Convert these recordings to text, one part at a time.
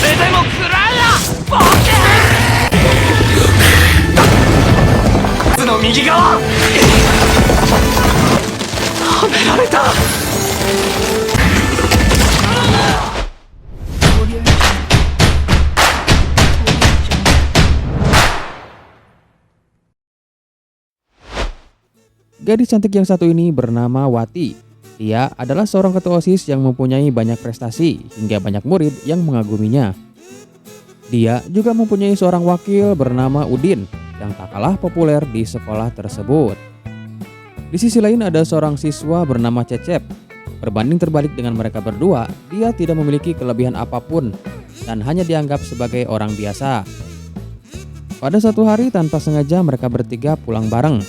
れでも食らえやボケの右側はめられた。 Gadis cantik yang satu ini bernama Wati. Dia adalah seorang ketua OSIS yang mempunyai banyak prestasi hingga banyak murid yang mengaguminya. Dia juga mempunyai seorang wakil bernama Udin yang tak kalah populer di sekolah tersebut. Di sisi lain ada seorang siswa bernama Cecep. Berbanding terbalik dengan mereka berdua, dia tidak memiliki kelebihan apapun dan hanya dianggap sebagai orang biasa. Pada suatu hari tanpa sengaja mereka bertiga pulang bareng.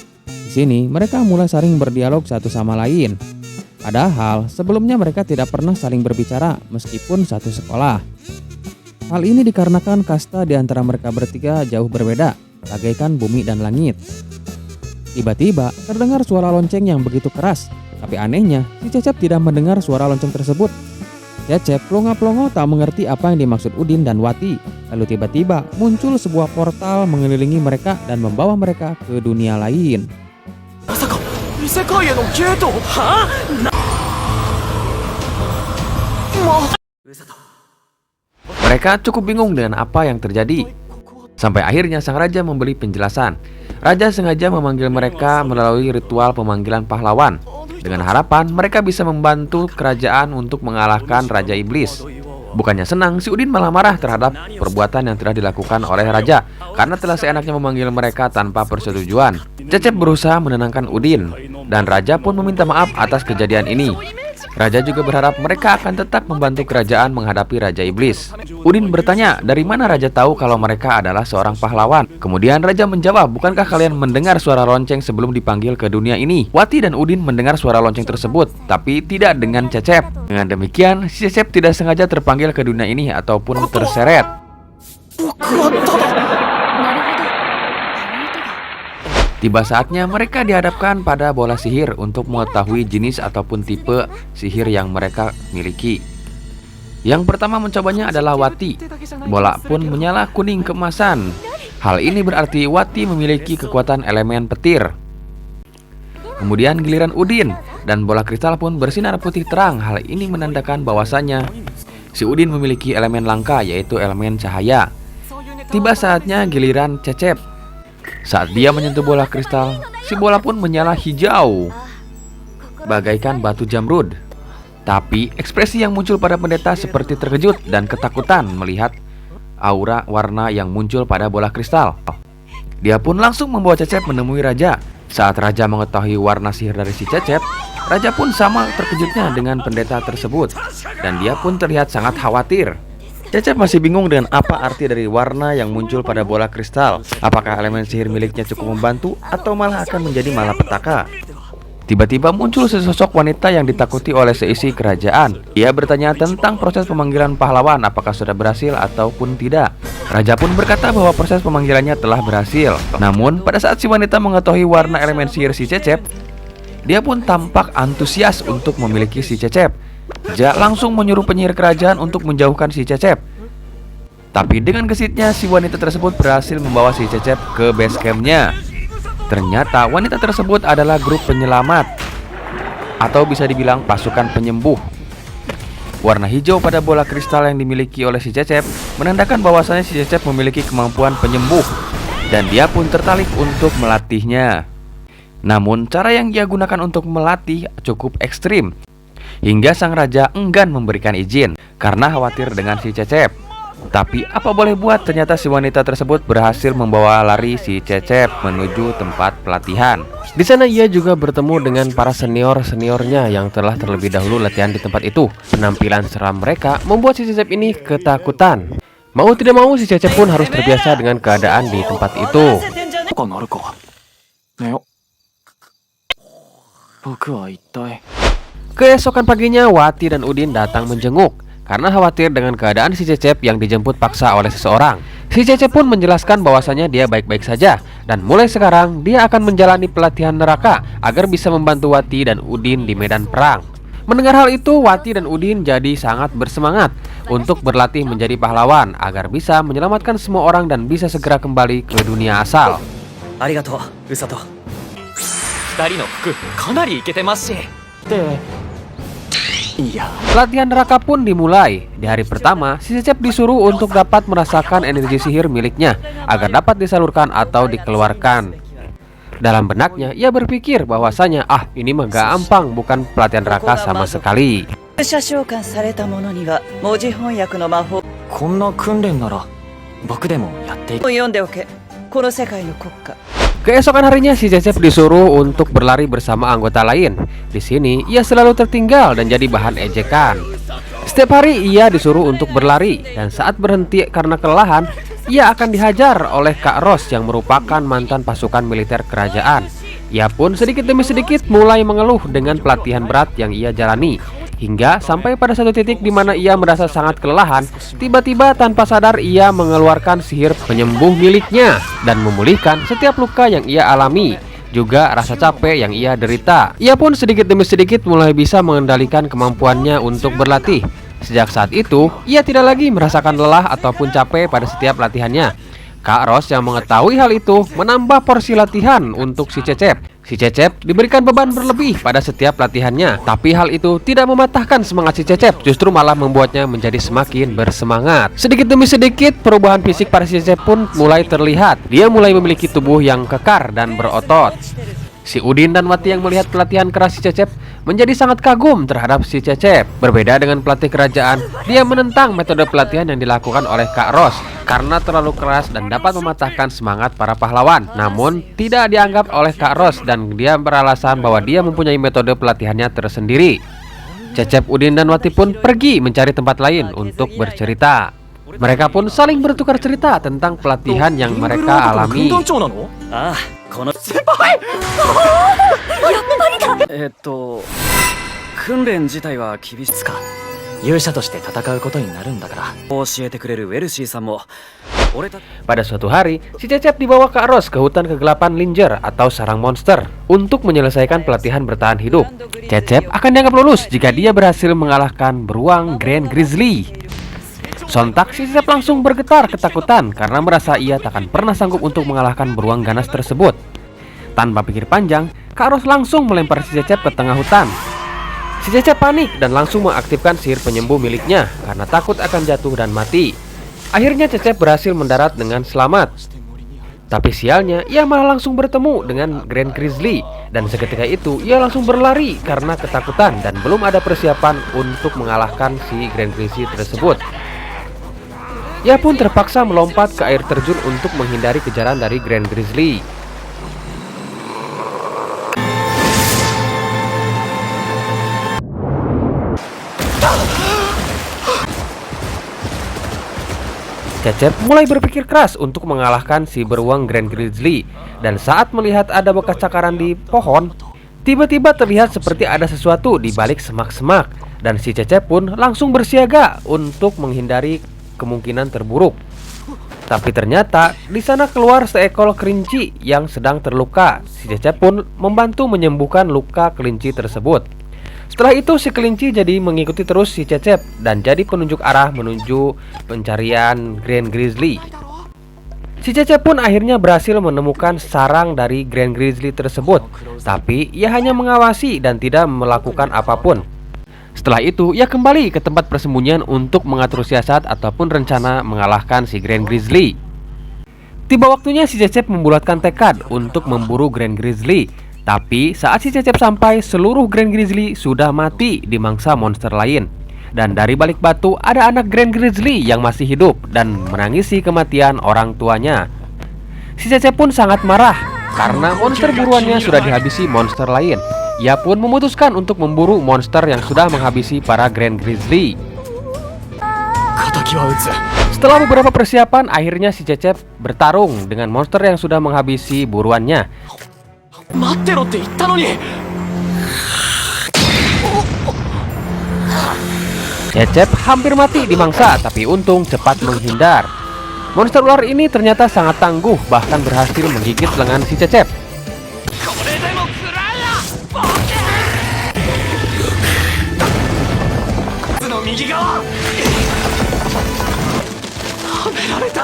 Di sini mereka mulai saling berdialog satu sama lain. Padahal sebelumnya mereka tidak pernah saling berbicara meskipun satu sekolah. Hal ini dikarenakan kasta di antara mereka bertiga jauh berbeda, bagaikan bumi dan langit. Tiba-tiba terdengar suara lonceng yang begitu keras, tapi anehnya si Cecep tidak mendengar suara lonceng tersebut. Cecep plonga-plongo tak mengerti apa yang dimaksud Udin dan Wati. Lalu tiba-tiba muncul sebuah portal mengelilingi mereka dan membawa mereka ke dunia lain. Mereka cukup bingung dengan apa yang terjadi. Sampai akhirnya sang raja memberi penjelasan. Raja sengaja memanggil mereka melalui ritual pemanggilan pahlawan, dengan harapan mereka bisa membantu kerajaan untuk mengalahkan Raja Iblis. Bukannya senang, si Udin malah marah terhadap perbuatan yang telah dilakukan oleh raja karena telah seenaknya memanggil mereka tanpa persetujuan. Cecep berusaha menenangkan Udin dan raja pun meminta maaf atas kejadian ini. Raja juga berharap mereka akan tetap membantu kerajaan menghadapi Raja Iblis. Udin bertanya, dari mana raja tahu kalau mereka adalah seorang pahlawan? Kemudian raja menjawab, bukankah kalian mendengar suara lonceng sebelum dipanggil ke dunia ini? Wati dan Udin mendengar suara lonceng tersebut, tapi tidak dengan Cecep. Dengan demikian, si Cecep tidak sengaja terpanggil ke dunia ini ataupun terseret. Tiba saatnya mereka dihadapkan pada bola sihir untuk mengetahui jenis ataupun tipe sihir yang mereka miliki. Yang pertama mencobanya adalah Wati. Bola pun menyala kuning keemasan. Hal ini berarti Wati memiliki kekuatan elemen petir. Kemudian giliran Udin, dan bola kristal pun bersinar putih terang. Hal ini menandakan bahwasannya si Udin memiliki elemen langka, yaitu elemen cahaya. Tiba saatnya giliran Cecep. Saat dia menyentuh bola kristal, si bola pun menyala hijau, bagaikan batu jamrud. Tapi ekspresi yang muncul pada pendeta seperti terkejut dan ketakutan melihat aura warna yang muncul pada bola kristal. Dia pun langsung membawa Cecep menemui raja. Saat raja mengetahui warna sihir dari si Cecep, raja pun sama terkejutnya dengan pendeta tersebut, dan dia pun terlihat sangat khawatir. Cecep masih bingung dengan apa arti dari warna yang muncul pada bola kristal. Apakah elemen sihir miliknya cukup membantu atau malah akan menjadi malapetaka? Tiba-tiba muncul sesosok wanita yang ditakuti oleh seisi kerajaan. Ia bertanya tentang proses pemanggilan pahlawan, apakah sudah berhasil ataupun tidak. Raja pun berkata bahwa proses pemanggilannya telah berhasil. Namun pada saat si wanita mengetahui warna elemen sihir si Cecep, dia pun tampak antusias untuk memiliki si Cecep. Raja langsung menyuruh penyihir kerajaan untuk menjauhkan si Cecep. Tapi dengan gesitnya si wanita tersebut berhasil membawa si Cecep ke base campnya. Ternyata wanita tersebut adalah grup penyelamat, atau bisa dibilang pasukan penyembuh. Warna hijau pada bola kristal yang dimiliki oleh si Cecep menandakan bahwasanya si Cecep memiliki kemampuan penyembuh, dan dia pun tertarik untuk melatihnya. Namun cara yang ia gunakan untuk melatih cukup ekstrim, hingga sang raja enggan memberikan izin karena khawatir dengan si Cecep. Tapi apa boleh buat, ternyata si wanita tersebut berhasil membawa lari si Cecep menuju tempat pelatihan. Di sana ia juga bertemu dengan para senior-seniornya yang telah terlebih dahulu latihan di tempat itu. Penampilan seram mereka membuat si Cecep ini ketakutan. Mau tidak mau si Cecep pun harus terbiasa dengan keadaan di tempat itu. Keesokan paginya Wati dan Udin datang menjenguk karena khawatir dengan keadaan si Cecep yang dijemput paksa oleh seseorang. Si Cecep pun menjelaskan bahwasannya dia baik-baik saja, dan mulai sekarang dia akan menjalani pelatihan neraka agar bisa membantu Wati dan Udin di medan perang. Mendengar hal itu, Wati dan Udin jadi sangat bersemangat untuk berlatih menjadi pahlawan agar bisa menyelamatkan semua orang dan bisa segera kembali ke dunia asal. ありがとうウサト。二人の服かなりイケてますし。で、いや。 Latihan neraka pun dimulai. Di hari pertama, si Cecep disuruh untuk dapat merasakan energi sihir miliknya agar dapat disalurkan atau dikeluarkan. Dalam benaknya, ia berpikir bahwasanya ini mah gampang, bukan pelatihan neraka sama sekali. 射召喚された者には文字翻訳の魔法をこんな訓練なら僕でもやってい。読んでおけ。この世界の国家。 Keesokan harinya, si Cecep disuruh untuk berlari bersama anggota lain. Di sini, ia selalu tertinggal dan jadi bahan ejekan. Setiap hari ia disuruh untuk berlari, dan saat berhenti karena kelelahan, ia akan dihajar oleh Kak Ros yang merupakan mantan pasukan militer kerajaan. Ia pun sedikit demi sedikit mulai mengeluh dengan pelatihan berat yang ia jalani. Hingga sampai pada satu titik di mana ia merasa sangat kelelahan, tiba-tiba tanpa sadar ia mengeluarkan sihir penyembuh miliknya dan memulihkan setiap luka yang ia alami, juga rasa capek yang ia derita. Ia pun sedikit demi sedikit mulai bisa mengendalikan kemampuannya untuk berlatih. Sejak saat itu, ia tidak lagi merasakan lelah ataupun capek pada setiap latihannya. Kak Ros yang mengetahui hal itu menambah porsi latihan untuk si Cecep. Si Cecep diberikan beban berlebih pada setiap latihannya, tapi hal itu tidak mematahkan semangat si Cecep, justru malah membuatnya menjadi semakin bersemangat. Sedikit demi sedikit, perubahan fisik pada si Cecep pun mulai terlihat. Dia mulai memiliki tubuh yang kekar dan berotot. Si Udin dan Wati yang melihat pelatihan keras si Cecep menjadi sangat kagum terhadap si Cecep. Berbeda dengan pelatih kerajaan, dia menentang metode pelatihan yang dilakukan oleh Kak Ros karena terlalu keras dan dapat mematahkan semangat para pahlawan. Namun tidak dianggap oleh Kak Ros dan dia beralasan bahwa dia mempunyai metode pelatihannya tersendiri. Cecep, Udin, dan Wati pun pergi mencari tempat lain untuk bercerita. Mereka pun saling bertukar cerita tentang pelatihan yang mereka alami. ああ、この先輩。訓練自体は厳しいか。勇者として戦うことになるんだから。教えてくれるウェルシーさんも。Pada suatu hari, si Cecep dibawa Kak Ros ke hutan kegelapan Linger atau sarang monster untuk menyelesaikan pelatihan bertahan hidup. Cecep akan dianggap lulus jika dia berhasil mengalahkan beruang Grand Grizzly. Sontak si Cecep langsung bergetar ketakutan karena merasa ia takkan pernah sanggup untuk mengalahkan beruang ganas tersebut. Tanpa pikir panjang, Kak Ros langsung melempar si Cecep ke tengah hutan. Si Cecep panik dan langsung mengaktifkan sihir penyembuh miliknya karena takut akan jatuh dan mati. Akhirnya Cecep berhasil mendarat dengan selamat. Tapi sialnya, ia malah langsung bertemu dengan Grand Grizzly. Dan seketika itu, ia langsung berlari karena ketakutan dan belum ada persiapan untuk mengalahkan si Grand Grizzly tersebut. Ia pun terpaksa melompat ke air terjun untuk menghindari kejaran dari Grand Grizzly. Cecep mulai berpikir keras untuk mengalahkan si beruang Grand Grizzly. Dan saat melihat ada bekas cakaran di pohon, tiba-tiba terlihat seperti ada sesuatu di balik semak-semak. Dan si Cecep pun langsung bersiaga untuk menghindari kemungkinan terburuk. Tapi ternyata di sana keluar seekor kelinci yang sedang terluka. Si Cecep pun membantu menyembuhkan luka kelinci tersebut. Setelah itu si kelinci jadi mengikuti terus si Cecep dan jadi penunjuk arah menuju pencarian Grand Grizzly. Si Cecep pun akhirnya berhasil menemukan sarang dari Grand Grizzly tersebut. Tapi ia hanya mengawasi dan tidak melakukan apapun. Setelah itu, ia kembali ke tempat persembunyian untuk mengatur siasat ataupun rencana mengalahkan si Grand Grizzly. Tiba waktunya si Cecep membulatkan tekad untuk memburu Grand Grizzly. Tapi saat si Cecep sampai, seluruh Grand Grizzly sudah mati dimangsa monster lain. Dan dari balik batu ada anak Grand Grizzly yang masih hidup dan menangisi kematian orang tuanya. Si Cecep pun sangat marah karena monster buruannya sudah dihabisi monster lain. Ia pun memutuskan untuk memburu monster yang sudah menghabisi para Grand Grizzly. Setelah beberapa persiapan, akhirnya si Cecep bertarung dengan monster yang sudah menghabisi buruannya. Cecep hampir mati dimangsa, tapi untung cepat menghindar. Monster ular ini ternyata sangat tangguh, bahkan berhasil menggigit lengan si Cecep. 右側。はめられた。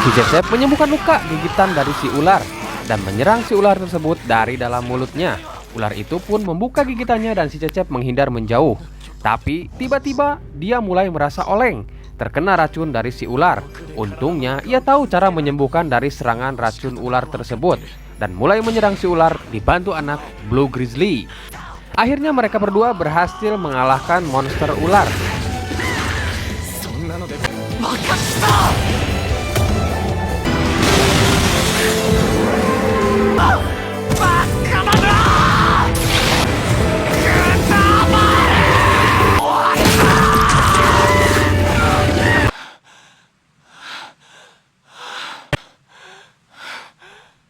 Si Cecep menyembuhkan luka gigitan dari si ular dan menyerang si ular tersebut dari dalam mulutnya. Ular itu pun membuka gigitannya dan si Cecep menghindar menjauh. Tapi tiba-tiba dia mulai merasa oleng, terkena racun dari si ular. Untungnya ia tahu cara menyembuhkan dari serangan racun ular tersebut dan mulai menyerang si ular dibantu anak Blue Grizzly. Akhirnya mereka berdua berhasil mengalahkan monster ular.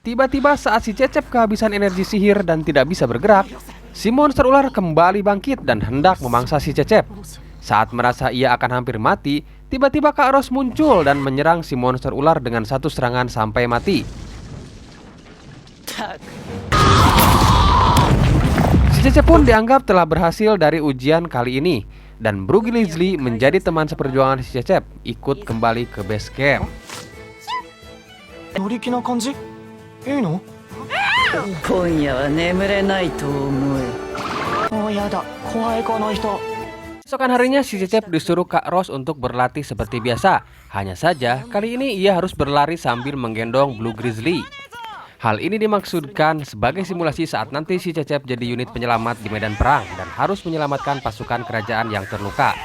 Tiba-tiba saat si Cecep kehabisan energi sihir dan tidak bisa bergerak, si monster ular kembali bangkit dan hendak memangsa si Cecep. Saat merasa ia akan hampir mati, tiba-tiba Kak Ros muncul dan menyerang si monster ular dengan satu serangan sampai mati. Si Cecep pun dianggap telah berhasil dari ujian kali ini, dan Blue Grizzly menjadi teman seperjuangan si Cecep, ikut kembali ke base camp. 乗り気な感じ？いいの？今夜は眠れないと思え。もうやだ、怖いこの人。 Esokan harinya si Cecep disuruh Kak Ros untuk berlatih seperti biasa. Hanya saja kali ini ia harus berlari sambil menggendong Blue Grizzly. Hal ini dimaksudkan sebagai simulasi saat nanti si Cecep jadi unit penyelamat di medan perang dan harus menyelamatkan pasukan kerajaan yang terluka.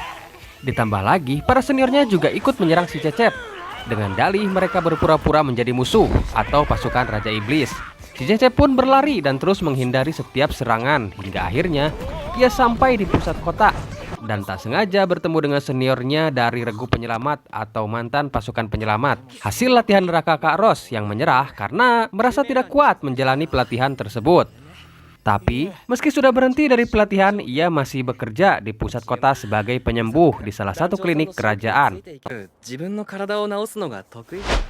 Ditambah lagi para seniornya juga ikut menyerang si Cecep. Dengan dalih mereka berpura-pura menjadi musuh atau pasukan Raja Iblis. Si Cecep pun berlari dan terus menghindari setiap serangan hingga akhirnya ia sampai di pusat kota dan tak sengaja bertemu dengan seniornya dari regu penyelamat atau mantan pasukan penyelamat. Hasil latihan neraka Kak Ros yang menyerah karena merasa tidak kuat menjalani pelatihan tersebut. Tapi meski sudah berhenti dari pelatihan, ia masih bekerja di pusat kota sebagai penyembuh di salah satu klinik kerajaan.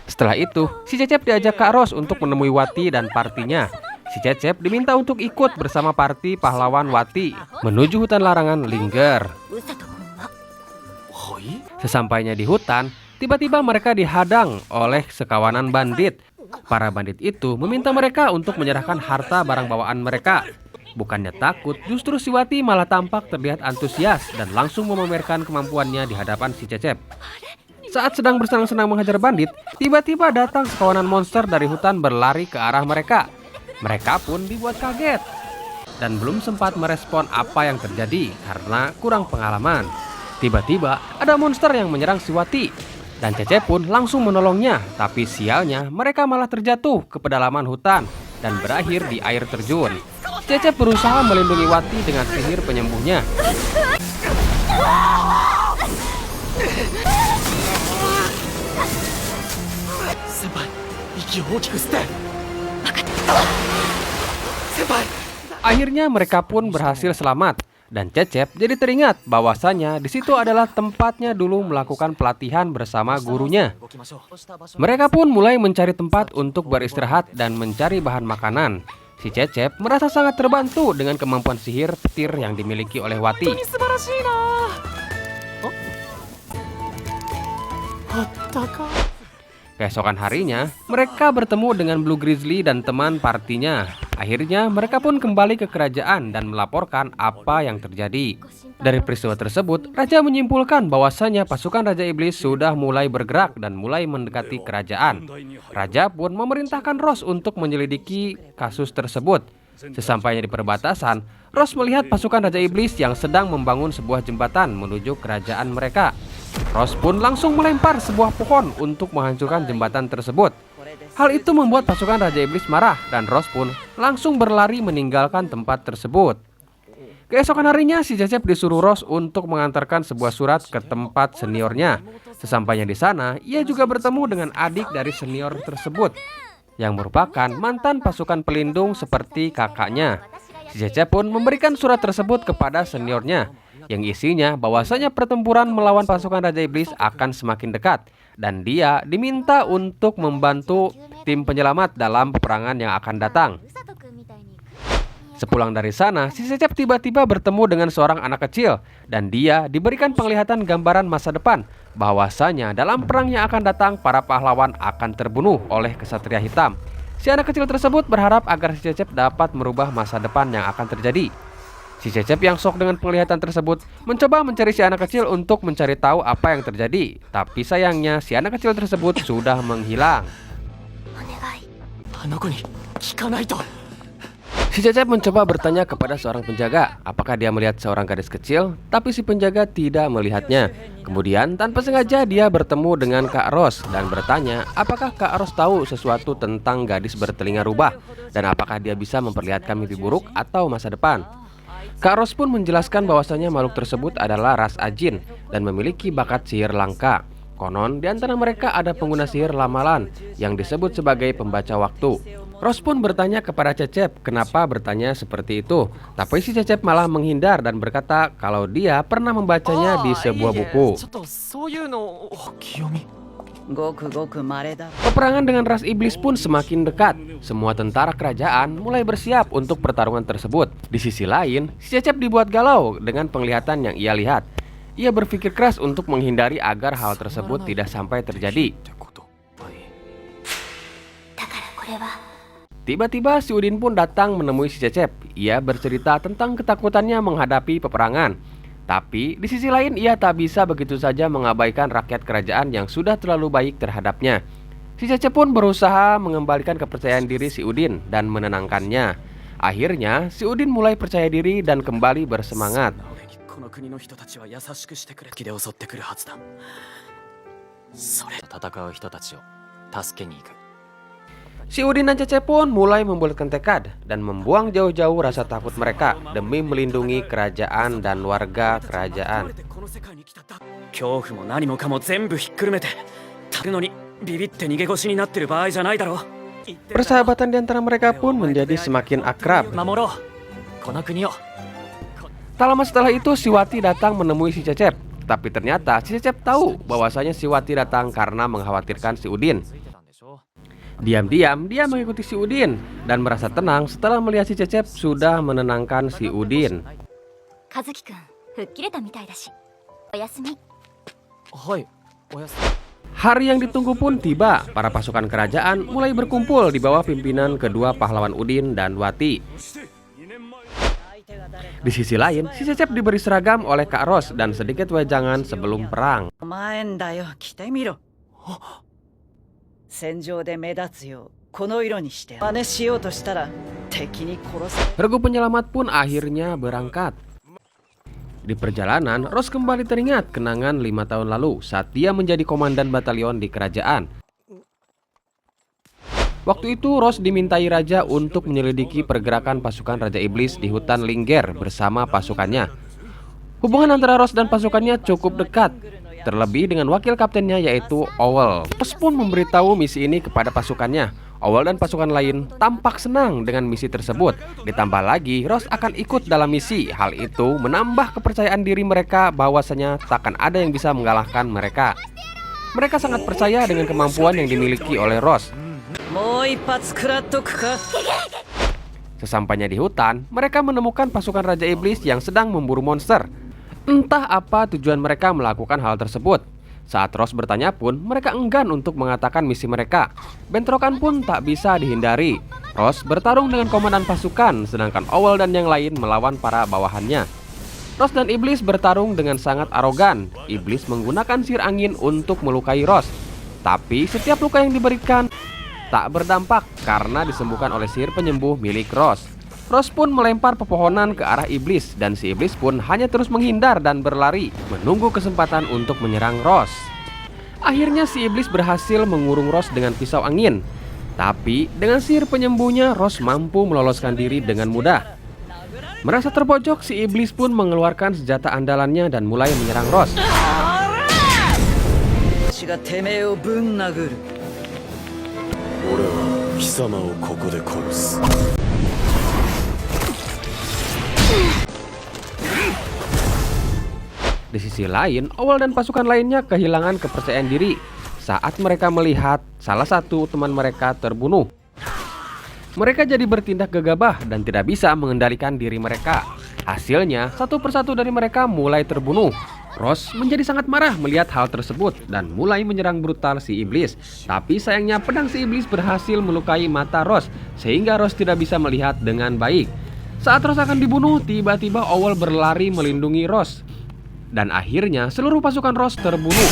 Setelah itu, si Cecep diajak Kak Ros untuk menemui Wati dan partinya. Si Cecep diminta untuk ikut bersama parti pahlawan Wati menuju hutan larangan Linger. Sesampainya di hutan, tiba-tiba mereka dihadang oleh sekawanan bandit. Para bandit itu meminta mereka untuk menyerahkan harta barang bawaan mereka. Bukannya takut, justru si Wati malah tampak terlihat antusias dan langsung memamerkan kemampuannya di hadapan si Cecep. Saat sedang bersenang-senang menghajar bandit, tiba-tiba datang sekawanan monster dari hutan berlari ke arah mereka. Mereka pun dibuat kaget dan belum sempat merespon apa yang terjadi karena kurang pengalaman. Tiba-tiba ada monster yang menyerang si Wati. Dan Cecep pun langsung menolongnya, tapi sialnya mereka malah terjatuh ke pedalaman hutan dan berakhir di air terjun. Cecep berusaha melindungi Wati dengan sihir penyembuhnya. Akhirnya mereka pun berhasil selamat. Dan Cecep jadi teringat bahwasannya di situ adalah tempatnya dulu melakukan pelatihan bersama gurunya. Mereka pun mulai mencari tempat untuk beristirahat dan mencari bahan makanan. Si Cecep merasa sangat terbantu dengan kemampuan sihir petir yang dimiliki oleh Wati. Keesokan harinya, mereka bertemu dengan Blue Grizzly dan teman partinya. Akhirnya, mereka pun kembali ke kerajaan dan melaporkan apa yang terjadi. Dari peristiwa tersebut, Raja menyimpulkan bahwasannya pasukan Raja Iblis sudah mulai bergerak dan mulai mendekati kerajaan. Raja pun memerintahkan Ros untuk menyelidiki kasus tersebut. Sesampainya di perbatasan, Ros melihat pasukan Raja Iblis yang sedang membangun sebuah jembatan menuju kerajaan mereka. Ros pun langsung melempar sebuah pohon untuk menghancurkan jembatan tersebut. Hal itu membuat pasukan Raja Iblis marah dan Ros pun langsung berlari meninggalkan tempat tersebut. Keesokan harinya si Cecep disuruh Ros untuk mengantarkan sebuah surat ke tempat seniornya. Sesampainya di sana, ia juga bertemu dengan adik dari senior tersebut yang merupakan mantan pasukan pelindung seperti kakaknya. Si Cecep pun memberikan surat tersebut kepada seniornya yang isinya bahwasanya pertempuran melawan pasukan Raja Iblis akan semakin dekat dan dia diminta untuk membantu tim penyelamat dalam peperangan yang akan datang. Sepulang dari sana, si Cecep tiba-tiba bertemu dengan seorang anak kecil dan dia diberikan penglihatan gambaran masa depan bahwasanya dalam perang yang akan datang para pahlawan akan terbunuh oleh kesatria hitam. Si anak kecil tersebut berharap agar si Cecep dapat merubah masa depan yang akan terjadi. Si Cecep yang shock dengan penglihatan tersebut mencoba mencari si anak kecil untuk mencari tahu apa yang terjadi, tapi sayangnya si anak kecil tersebut sudah menghilang. Si Cecep mencoba bertanya kepada seorang penjaga apakah dia melihat seorang gadis kecil, tapi si penjaga tidak melihatnya. Kemudian tanpa sengaja dia bertemu dengan Kak Ros dan bertanya apakah Kak Ros tahu sesuatu tentang gadis bertelinga rubah dan apakah dia bisa memperlihatkan mimpi buruk atau masa depan. Kak Ros pun menjelaskan bahwasanya makhluk tersebut adalah ras Ajin dan memiliki bakat sihir langka. Konon di antara mereka ada pengguna sihir lamalan yang disebut sebagai pembaca waktu. Ros pun bertanya kepada Cecep kenapa bertanya seperti itu, tapi si Cecep malah menghindar dan berkata kalau dia pernah membacanya di sebuah buku. Peperangan dengan ras iblis pun semakin dekat. Semua tentara kerajaan mulai bersiap untuk pertarungan tersebut. Di sisi lain, si Cecep dibuat galau dengan penglihatan yang ia lihat. Ia berpikir keras untuk menghindari agar hal tersebut tidak sampai terjadi. Tiba-tiba si Udin pun datang menemui si Cecep. Ia bercerita tentang ketakutannya menghadapi peperangan. Tapi di sisi lain ia tak bisa begitu saja mengabaikan rakyat kerajaan yang sudah terlalu baik terhadapnya. Si Cecep pun berusaha mengembalikan kepercayaan diri si Udin dan menenangkannya. Akhirnya si Udin mulai percaya diri dan kembali bersemangat. Si Udin dan Cecep pun mulai membulatkan tekad dan membuang jauh-jauh rasa takut mereka demi melindungi kerajaan dan warga kerajaan. Persahabatan di antara mereka pun menjadi semakin akrab. Tak lama setelah itu si Wati datang menemui si Cecep. Tapi ternyata si Cecep tahu bahwasanya si Wati datang karena mengkhawatirkan si Udin. Diam-diam dia mengikuti si Udin dan merasa tenang setelah melihat si Cecep sudah menenangkan si Udin. Hari yang ditunggu pun tiba. Para pasukan kerajaan mulai berkumpul di bawah pimpinan kedua pahlawan Udin dan Wati. Di sisi lain, si Cecep diberi seragam oleh Kak Ros dan sedikit wejangan sebelum perang. Regu penyelamat pun akhirnya berangkat. Di perjalanan, Ros kembali teringat kenangan 5 tahun lalu saat dia menjadi komandan batalion di kerajaan. Waktu itu Ros dimintai raja untuk menyelidiki pergerakan pasukan Raja Iblis di hutan Lingger bersama pasukannya. Hubungan antara Ros dan pasukannya cukup dekat, terlebih dengan wakil kaptennya yaitu Owl. Ros pun memberitahu misi ini kepada pasukannya. Owl dan pasukan lain tampak senang dengan misi tersebut. Ditambah lagi Ros akan ikut dalam misi. Hal itu menambah kepercayaan diri mereka bahwasanya takkan ada yang bisa mengalahkan mereka. Mereka sangat percaya dengan kemampuan yang dimiliki oleh Ros. Sesampainya di hutan, mereka menemukan pasukan Raja Iblis yang sedang memburu monster. Entah apa tujuan mereka melakukan hal tersebut. Saat Ros bertanya pun, mereka enggan untuk mengatakan misi mereka. Bentrokan pun tak bisa dihindari. Ros bertarung dengan komandan pasukan, sedangkan Owl dan yang lain melawan para bawahannya. Ros dan Iblis bertarung dengan sangat arogan. Iblis menggunakan sihir angin untuk melukai Ros. Tapi setiap luka yang diberikan tak berdampak karena disembuhkan oleh sihir penyembuh milik Ros. Ros pun melempar pepohonan ke arah Iblis dan si Iblis pun hanya terus menghindar dan berlari menunggu kesempatan untuk menyerang Ros. Akhirnya si Iblis berhasil mengurung Ros dengan pisau angin. Tapi dengan sihir penyembuhnya Ros mampu meloloskan diri dengan mudah. Merasa terpojok, si Iblis pun mengeluarkan senjata andalannya dan mulai menyerang Ros. Di sisi lain, Owl dan pasukan lainnya kehilangan kepercayaan diri saat mereka melihat salah satu teman mereka terbunuh. Mereka jadi bertindak gegabah dan tidak bisa mengendalikan diri mereka. Hasilnya, satu persatu dari mereka mulai terbunuh. Ross menjadi sangat marah melihat hal tersebut dan mulai menyerang brutal si iblis. Tapi sayangnya pedang si iblis berhasil melukai mata Ross sehingga Ross tidak bisa melihat dengan baik. Saat Ross akan dibunuh, tiba-tiba Owl berlari melindungi Ross. Dan akhirnya seluruh pasukan Ross terbunuh.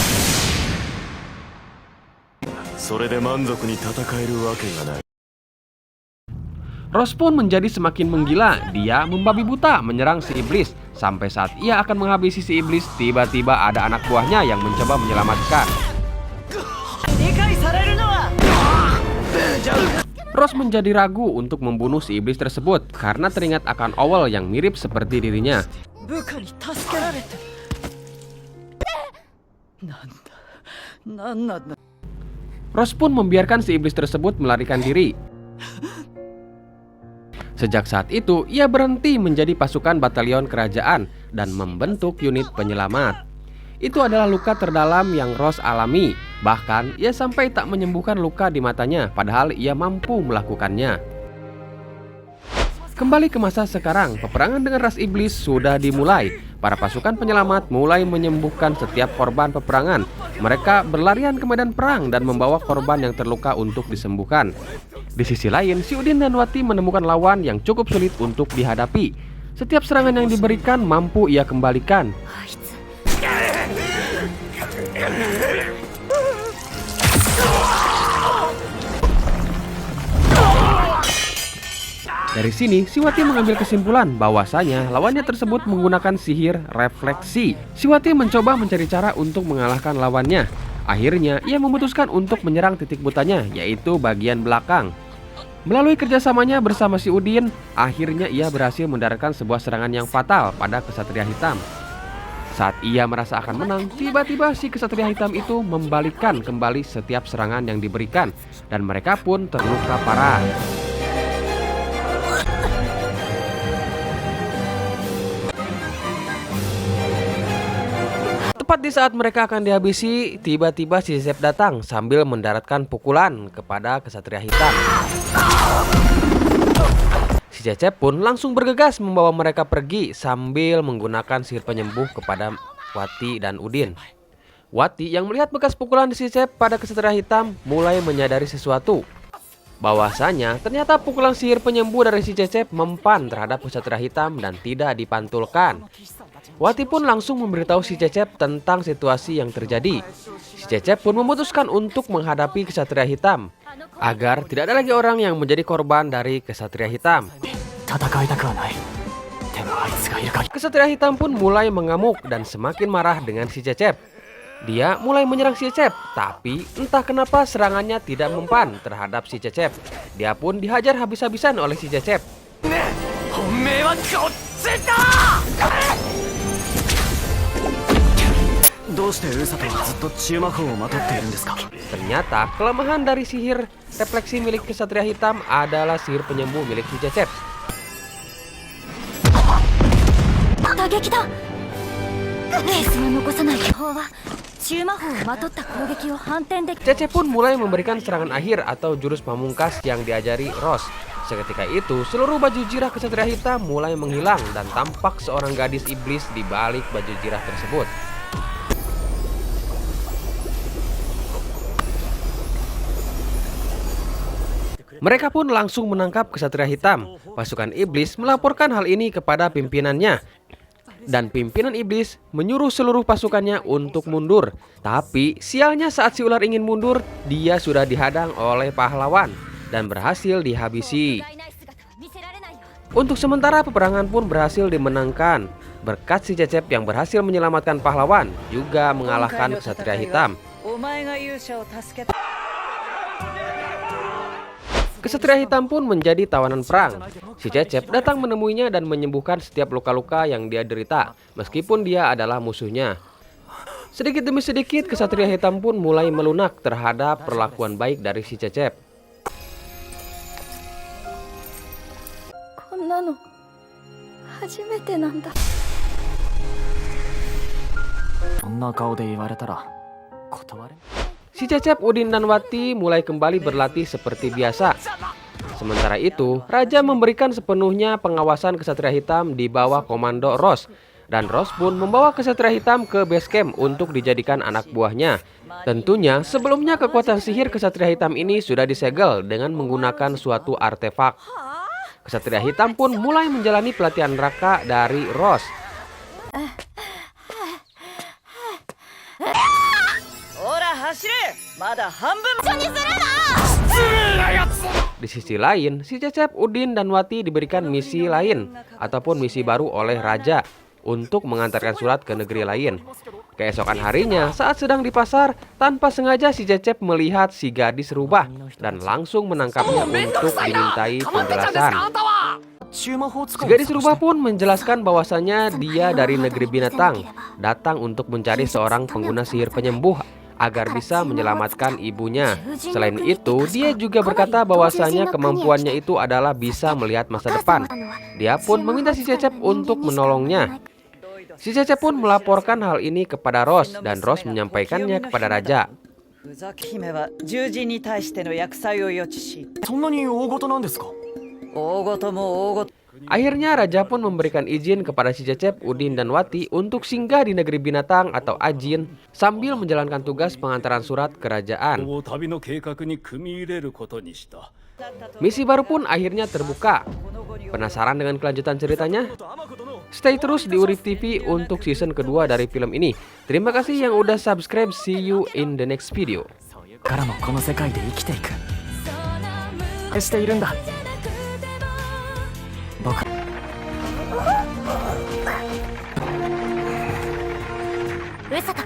Ross pun menjadi semakin menggila. Dia membabi buta menyerang si iblis. Sampai saat ia akan menghabisi si iblis, tiba-tiba ada anak buahnya yang mencoba menyelamatkan. Ross menjadi ragu untuk membunuh si iblis tersebut karena teringat akan Owl yang mirip seperti dirinya. Ross pun membiarkan si iblis tersebut melarikan diri. Sejak saat itu, ia berhenti menjadi pasukan batalion kerajaan dan membentuk unit penyelamat. Itu adalah luka terdalam yang Ross alami. Bahkan, ia sampai tak menyembuhkan luka di matanya, padahal ia mampu melakukannya. Kembali ke masa sekarang, peperangan dengan ras iblis sudah dimulai. Para pasukan penyelamat mulai menyembuhkan setiap korban peperangan. Mereka berlarian ke medan perang dan membawa korban yang terluka untuk disembuhkan. Di sisi lain, si Udin dan Wati menemukan lawan yang cukup sulit untuk dihadapi. Setiap serangan yang diberikan mampu ia kembalikan. Dari sini, si Wati mengambil kesimpulan bahwasanya lawannya tersebut menggunakan sihir refleksi. Si Wati mencoba mencari cara untuk mengalahkan lawannya. Akhirnya, ia memutuskan untuk menyerang titik butanya, yaitu bagian belakang. Melalui kerjasamanya bersama si Udin, akhirnya ia berhasil mendaratkan sebuah serangan yang fatal pada kesatria hitam. Saat ia merasa akan menang, tiba-tiba si kesatria hitam itu membalikkan kembali setiap serangan yang diberikan, dan mereka pun terluka parah. Tepat di saat mereka akan dihabisi, tiba-tiba si Cecep datang sambil mendaratkan pukulan kepada kesatria hitam. Si Cecep pun langsung bergegas membawa mereka pergi sambil menggunakan sihir penyembuh kepada Wati dan Udin. Wati yang melihat bekas pukulan si Cecep pada kesatria hitam mulai menyadari sesuatu. Bahwasanya ternyata pukulan sihir penyembuh dari si Cecep mempan terhadap kesatria hitam dan tidak dipantulkan. Wati pun langsung memberitahu si Cecep tentang situasi yang terjadi. Si Cecep pun memutuskan untuk menghadapi kesatria hitam agar tidak ada lagi orang yang menjadi korban dari kesatria hitam. Kesatria hitam pun mulai mengamuk dan semakin marah dengan si Cecep. Dia mulai menyerang si Cecep, tapi entah kenapa serangannya tidak mempan terhadap si Cecep. Dia pun dihajar habis-habisan oleh si Cecep. Ternyata kelemahan dari sihir refleksi milik kesatria hitam adalah sihir penyembuh milik si Cecep. Cecep pun mulai memberikan serangan akhir atau jurus pamungkas yang diajari Ross. Seketika itu, seluruh baju jirah kesatria hitam mulai menghilang dan tampak seorang gadis iblis di balik baju jirah tersebut. Mereka pun langsung menangkap kesatria hitam. Pasukan iblis melaporkan hal ini kepada pimpinannya. Dan pimpinan iblis menyuruh seluruh pasukannya untuk mundur. Tapi sialnya saat si ular ingin mundur, dia sudah dihadang oleh pahlawan dan berhasil dihabisi. Untuk sementara peperangan pun berhasil dimenangkan. Berkat si Cecep yang berhasil menyelamatkan pahlawan, juga mengalahkan kesatria hitam. Kesatria hitam pun menjadi tawanan perang. Si Cecep datang menemuinya dan menyembuhkan setiap luka-luka yang dia derita, meskipun dia adalah musuhnya. Sedikit demi sedikit, kesatria hitam pun mulai melunak terhadap perlakuan baik dari si Cecep. Si Cecep, Udin, dan Wati mulai kembali berlatih seperti biasa. Sementara itu, Raja memberikan sepenuhnya pengawasan Kesatria Hitam di bawah komando Ross. Dan Ross pun membawa Kesatria Hitam ke base camp untuk dijadikan anak buahnya. Tentunya, sebelumnya kekuatan sihir Kesatria Hitam ini sudah disegel dengan menggunakan suatu artefak. Kesatria Hitam pun mulai menjalani pelatihan neraka dari Ross. Di sisi lain, si Cecep, Udin, dan Wati diberikan misi lain ataupun misi baru oleh Raja untuk mengantarkan surat ke negeri lain. Keesokan harinya, saat sedang di pasar, tanpa sengaja si Cecep melihat si gadis rubah dan langsung menangkapnya untuk dimintai penjelasan. Si gadis rubah pun menjelaskan bahwasannya dia dari negeri binatang, datang untuk mencari seorang pengguna sihir penyembuh agar bisa menyelamatkan ibunya. Selain itu, dia juga berkata bahwasanya kemampuannya itu adalah bisa melihat masa depan. Dia pun meminta si Cecep untuk menolongnya. Si Cecep pun melaporkan hal ini kepada Ross dan Ross menyampaikannya kepada Raja. 宇崎姫は獣人に対しての厄災を予知し、そんなに大事なんですか？大事も大事。 Akhirnya Raja pun memberikan izin kepada si Cecep, Udin, dan Wati untuk singgah di negeri binatang atau Ajin sambil menjalankan tugas pengantaran surat kerajaan. Misi baru pun akhirnya terbuka. Penasaran dengan kelanjutan ceritanya? Stay terus di Urip TV untuk season kedua dari film ini. Terima kasih yang udah subscribe. See you in the next video. からもこの世界で生きていくしているんだ僕宇佐くん